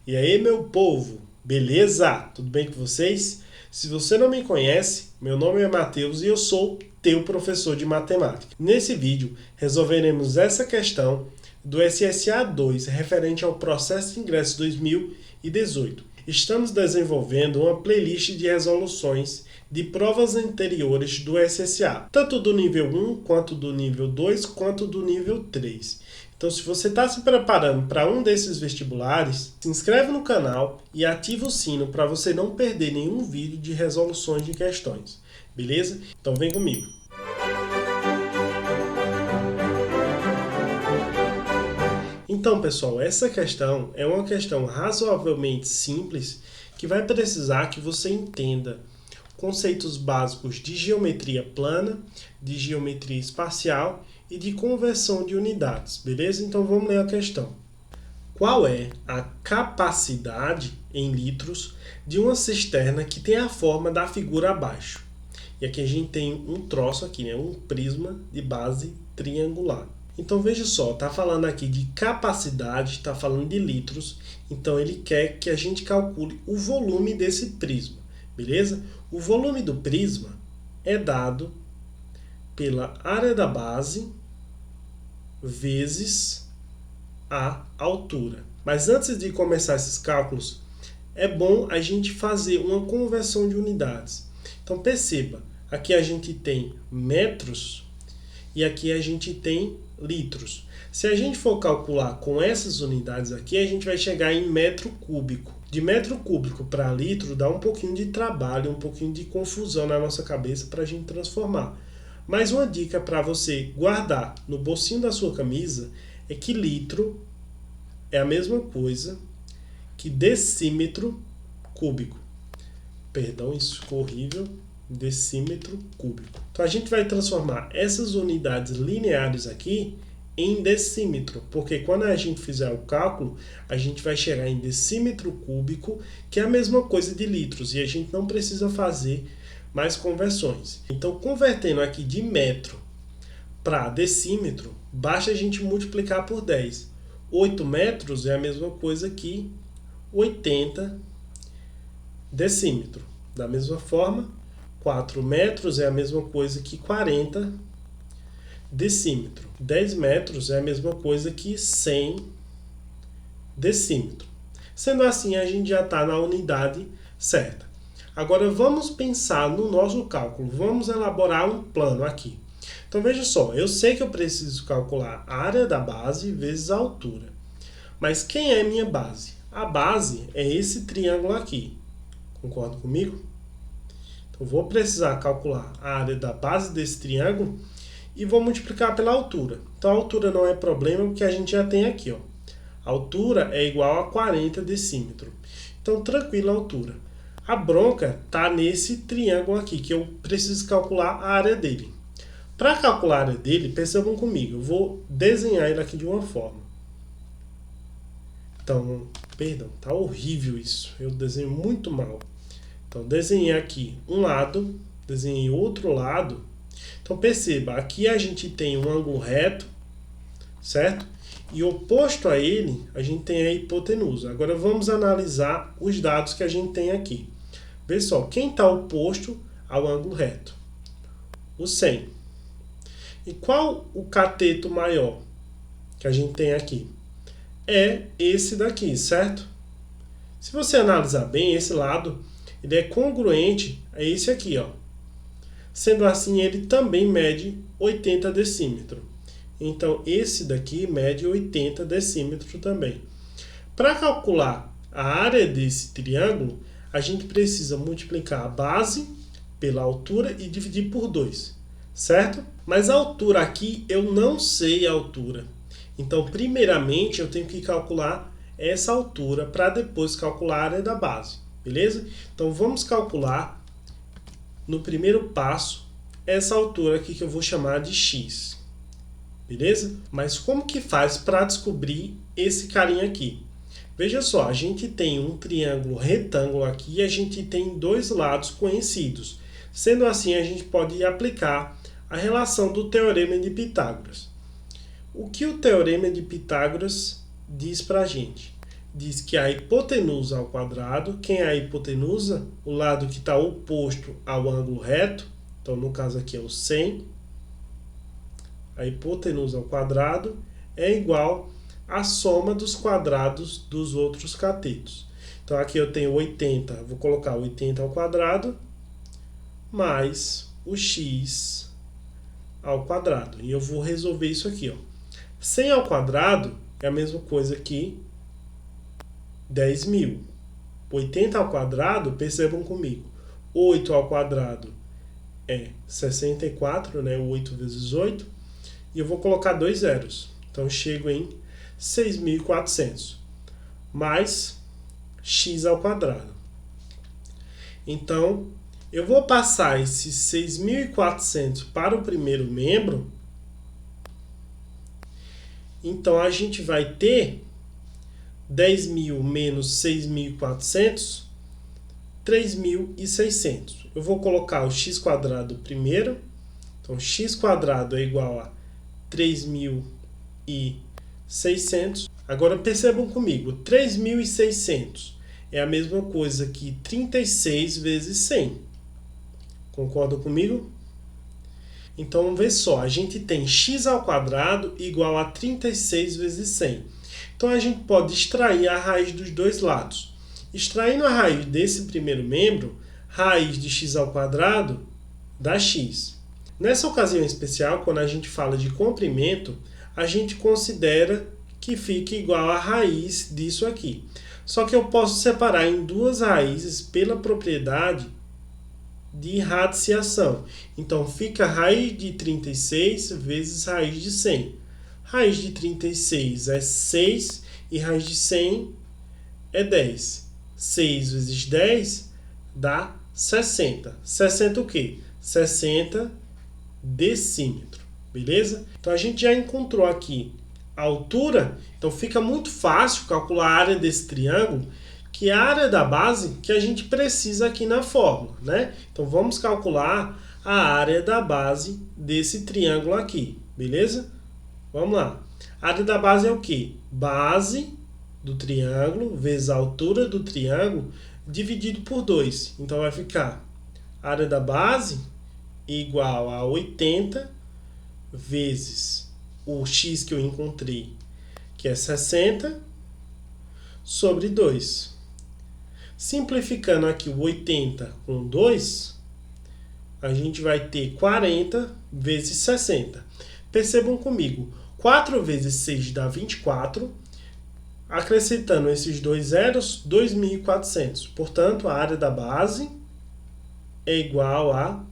E aí, meu povo, beleza? Tudo bem com vocês? Se você não me conhece, meu nome é Matheus e eu sou teu professor de matemática. Nesse vídeo, resolveremos essa questão do SSA 2 referente ao processo de ingresso 2018. Estamos desenvolvendo uma playlist de resoluções de provas anteriores do SSA, tanto do nível 1, quanto do nível 2, quanto do nível 3. Então, se você está se preparando para um desses vestibulares, se inscreve no canal e ativa o sino para você não perder nenhum vídeo de resoluções de questões. Beleza? Então vem comigo. Então, pessoal, essa questão é uma questão razoavelmente simples que vai precisar que você entenda conceitos básicos de geometria plana, de geometria espacial e de conversão de unidades, beleza? Então vamos ler a questão. Qual é a capacidade em litros de uma cisterna que tem a forma da figura abaixo? E aqui a gente tem um troço aqui, né? Um prisma de base triangular. Então veja só, está falando aqui de capacidade, está falando de litros, então ele quer que a gente calcule o volume desse prisma, beleza? O volume do prisma é dado pela área da base vezes a altura. Mas antes de começar esses cálculos, é bom a gente fazer uma conversão de unidades. Então perceba, aqui a gente tem metros e aqui a gente tem litros. Se a gente for calcular com essas unidades aqui, a gente vai chegar em metro cúbico. De metro cúbico para litro dá um pouquinho de trabalho, um pouquinho de confusão na nossa cabeça para a gente transformar. Mas uma dica para você guardar no bolsinho da sua camisa é que litro é a mesma coisa que decímetro cúbico. Perdão, isso ficou horrível. Decímetro cúbico. Então a gente vai transformar essas unidades lineares aqui em decímetro, porque quando a gente fizer o cálculo, a gente vai chegar em decímetro cúbico, que é a mesma coisa de litros, e a gente não precisa fazer mais conversões. Então, convertendo aqui de metro para decímetro, basta a gente multiplicar por 10. 8 metros é a mesma coisa que 80 decímetro. Da mesma forma, 4 metros é a mesma coisa que 40 decímetro. 10 metros é a mesma coisa que 100 decímetro. Sendo assim, a gente já está na unidade certa. Agora vamos pensar no nosso cálculo. Vamos elaborar um plano aqui. Então veja só, eu sei que eu preciso calcular a área da base vezes a altura. Mas quem é minha base? A base é esse triângulo aqui. Concorda comigo? Então vou precisar calcular a área da base desse triângulo e vou multiplicar pela altura. Então a altura não é problema, porque a gente já tem aqui, ó. A altura é igual a 40 decímetros. Então tranquilo a altura. A bronca está nesse triângulo aqui, que eu preciso calcular a área dele. Para calcular a área dele, percebam comigo, eu vou desenhar ele aqui de uma forma. Então, perdão, tá horrível isso. Eu desenho muito mal. Então desenhei aqui um lado, desenhei outro lado. Então perceba, aqui a gente tem um ângulo reto, certo? E oposto a ele, a gente tem a hipotenusa. Agora vamos analisar os dados que a gente tem aqui. Vê só, quem está oposto ao ângulo reto? O 100. E qual o cateto maior que a gente tem aqui? É esse daqui, certo? Se você analisar bem, esse lado ele é congruente a esse aqui, ó. Sendo assim, ele também mede 80 decímetros. Então, esse daqui mede 80 decímetros também. Para calcular a área desse triângulo, a gente precisa multiplicar a base pela altura e dividir por 2, certo? Mas a altura aqui, eu não sei a altura. Então, primeiramente, eu tenho que calcular essa altura para depois calcular a área da base, beleza? Então, vamos calcular no primeiro passo essa altura aqui que eu vou chamar de x, beleza? Mas como que faz para descobrir esse carinha aqui? Veja só, a gente tem um triângulo retângulo aqui e a gente tem dois lados conhecidos. Sendo assim, a gente pode aplicar a relação do Teorema de Pitágoras. O que o Teorema de Pitágoras diz para a gente? diz que a hipotenusa ao quadrado, quem é a hipotenusa? O lado que está oposto ao ângulo reto, então no caso aqui é o 100. A hipotenusa ao quadrado é igual à soma dos quadrados dos outros catetos. Então aqui eu tenho 80, vou colocar 80 ao quadrado, mais o x ao quadrado. E eu vou resolver isso aqui, ó. 100 ao quadrado é a mesma coisa que 10.000. 80 ao quadrado, percebam comigo, 8 ao quadrado é 64, né? 8 vezes 8. E eu vou colocar 2 zeros. Então eu chego em 6.400 mais x ao quadrado. Então, eu vou passar esses 6.400 para o primeiro membro. Então, a gente vai ter 10.000 menos 6.400, 3.600. Eu vou colocar o x quadrado primeiro. Então, x quadrado é igual a 3.600. Agora, percebam comigo, 3.600 é a mesma coisa que 36 vezes 100. Concordam comigo? Então, vamos ver só. A gente tem x ao quadrado igual a 36 vezes 100. Então, a gente pode extrair a raiz dos dois lados. Extraindo a raiz desse primeiro membro, raiz de x ao quadrado dá x. Nessa ocasião especial, quando a gente fala de comprimento, a gente considera que fica igual a raiz disso aqui. Só que eu posso separar em duas raízes pela propriedade de radiciação. Então, fica raiz de 36 vezes raiz de 100. Raiz de 36 é 6 e raiz de 100 é 10. 6 vezes 10 dá 60. 60 o quê? 60 decímetro. Beleza? Então, a gente já encontrou aqui a altura. Então, fica muito fácil calcular a área desse triângulo, que é a área da base que a gente precisa aqui na fórmula, né? Então, vamos calcular a área da base desse triângulo aqui, beleza? Vamos lá. A área da base é o quê? Base do triângulo vezes a altura do triângulo dividido por 2. Então, vai ficar a área da base igual a 80 vezes o x que eu encontrei, que é 60, sobre 2. Simplificando aqui o 80 com 2, a gente vai ter 40 vezes 60. Percebam comigo, 4 vezes 6 dá 24. Acrescentando esses dois zeros, 2.400. Portanto, a área da base é igual a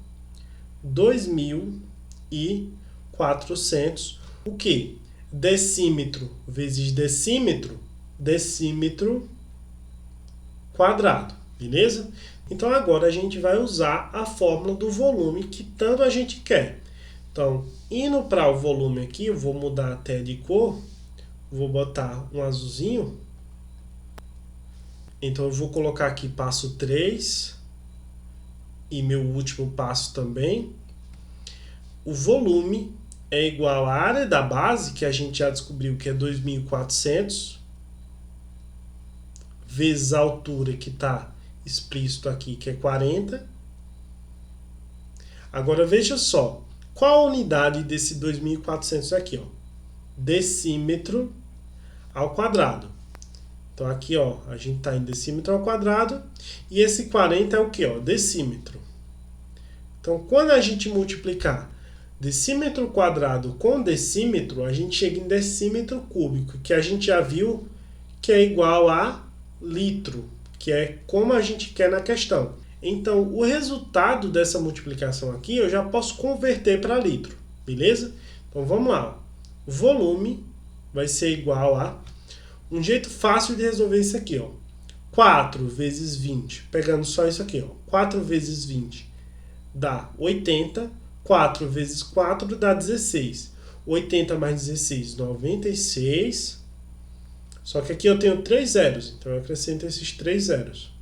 2.400. O quê? Decímetro vezes decímetro, decímetro quadrado, beleza? Então, agora a gente vai usar a fórmula do volume que tanto a gente quer. Então, indo para o volume aqui, eu vou mudar até de cor, vou botar um azulzinho. Então, eu vou colocar aqui passo 3 e meu último passo também. O volume é igual à área da base, que a gente já descobriu que é 2.400, vezes a altura que está explícito aqui, que é 40. Agora, veja só. Qual a unidade desse 2.400 aqui? Ó? Decímetro ao quadrado. Então, aqui ó, a gente está em decímetro ao quadrado. E esse 40 é o que? Decímetro. Então, quando a gente multiplicar decímetro quadrado com decímetro, a gente chega em decímetro cúbico, que a gente já viu que é igual a litro, que é como a gente quer na questão. Então, o resultado dessa multiplicação aqui, eu já posso converter para litro, beleza? Então, vamos lá. O volume vai ser igual a... Um jeito fácil de resolver isso aqui, ó. 4 vezes 20, pegando só isso aqui, ó. 4 vezes 20 dá 80. 4 vezes 4 dá 16. 80 mais 16, 96. Só que aqui eu tenho 3 zeros, então eu acrescento esses 3 zeros.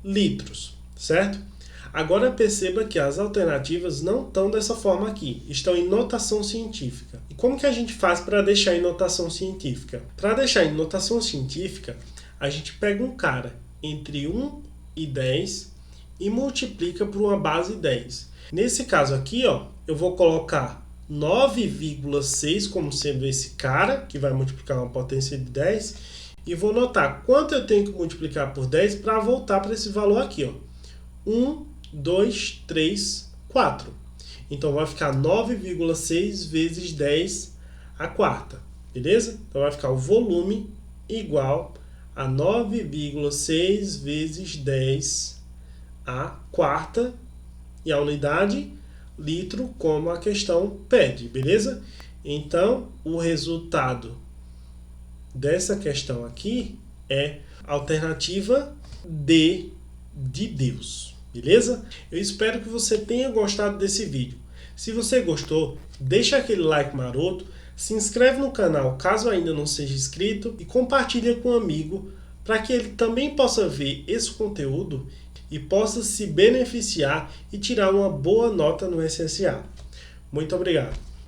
Litros, certo? Agora perceba que as alternativas não estão dessa forma aqui, estão em notação científica. E como que a gente faz para deixar em notação científica? Para deixar em notação científica, a gente pega um cara entre 1 e 10 e multiplica por uma base 10. Nesse caso aqui, ó, eu vou colocar 9,6 como sendo esse cara, que vai multiplicar uma potência de 10, e vou notar quanto eu tenho que multiplicar por 10 para voltar para esse valor aqui, ó. 1, 2, 3, 4. Então vai ficar 9,6 vezes 10 à quarta, beleza? Então vai ficar o volume igual a 9,6 vezes 10 à quarta, e a unidade, litro, como a questão pede, beleza? Então, o resultado dessa questão aqui é a alternativa D de Deus, beleza? Eu espero que você tenha gostado desse vídeo. Se você gostou, deixa aquele like maroto, se inscreve no canal caso ainda não seja inscrito e compartilha com um amigo para que ele também possa ver esse conteúdo e possa se beneficiar e tirar uma boa nota no SSA. Muito obrigado.